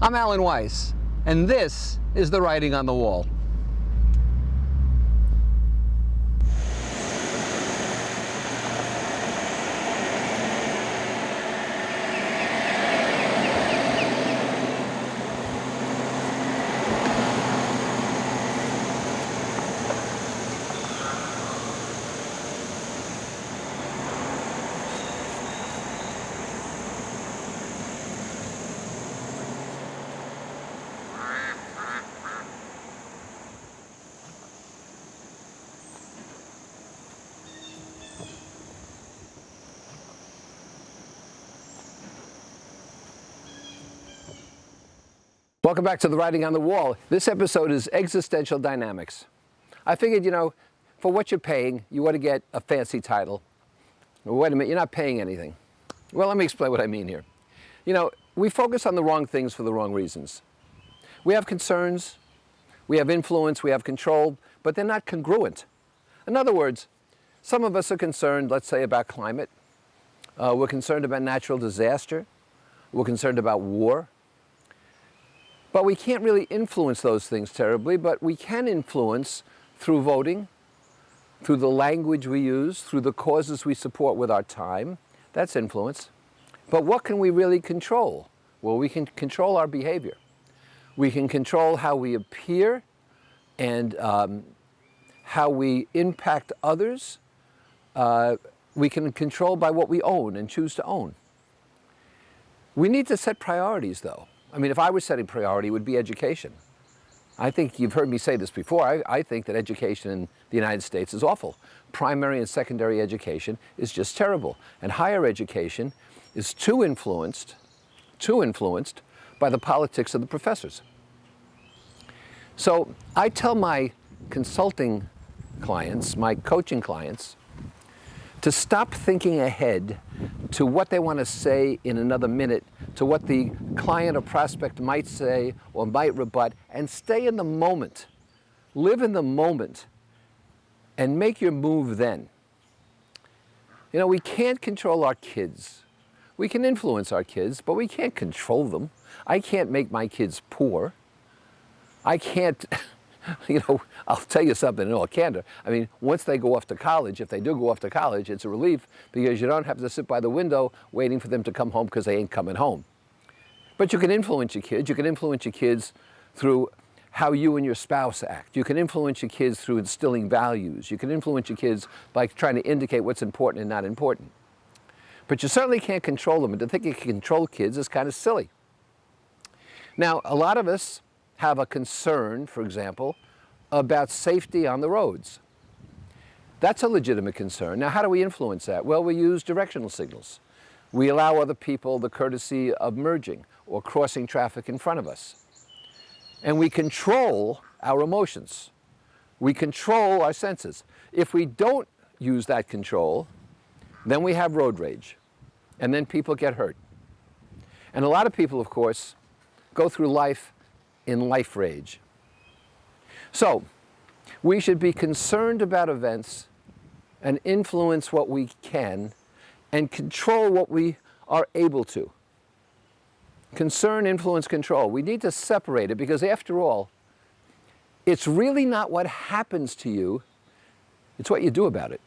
I'm Alan Weiss, and this is The Writing on the Wall. Welcome back to The Writing on the Wall. This episode is Existential Dynamics. I figured, for what you're paying, you ought to get a fancy title. Well, wait a minute, you're not paying anything. Well, let me explain what I mean here. We focus on the wrong things for the wrong reasons. We have concerns, we have influence, we have control, but they're not congruent. In other words, some of us are concerned, let's say, about climate. We're concerned about natural disaster. We're concerned about war. But we can't really influence those things terribly, but we can influence through voting, through the language we use, through the causes we support with our time. That's influence. But what can we really control? Well, we can control our behavior. We can control how we appear and how we impact others. We can control by what we own and choose to own. We need to set priorities, though. If I was setting priority, it would be education. I think you've heard me say this before. I think that education in the United States is awful. Primary and secondary education is just terrible. And higher education is too influenced by the politics of the professors. So I tell my consulting clients, my coaching clients, to stop thinking ahead to what they want to say in another minute, to what the client or prospect might say or might rebut, and stay in the moment. Live in the moment and make your move then. We can't control our kids. We can influence our kids, but we can't control them. I can't make my kids poor. I can't, I'll tell you something in all candor. Once they go off to college, if they do go off to college, it's a relief because you don't have to sit by the window waiting for them to come home because they ain't coming home. But you can influence your kids. You can influence your kids through how you and your spouse act. You can influence your kids through instilling values. You can influence your kids by trying to indicate what's important and not important. But you certainly can't control them, and to think you can control kids is kind of silly. Now, a lot of us have a concern, for example, about safety on the roads. That's a legitimate concern. Now, how do we influence that? Well, we use directional signals. We allow other people the courtesy of merging or crossing traffic in front of us. And we control our emotions. We control our senses. If we don't use that control, then we have road rage. And then people get hurt. And a lot of people, of course, go through life in life rage. So, we should be concerned about events and influence what we can and control what we are able to. Concern, influence, control. We need to separate it because after all, it's really not what happens to you, it's what you do about it.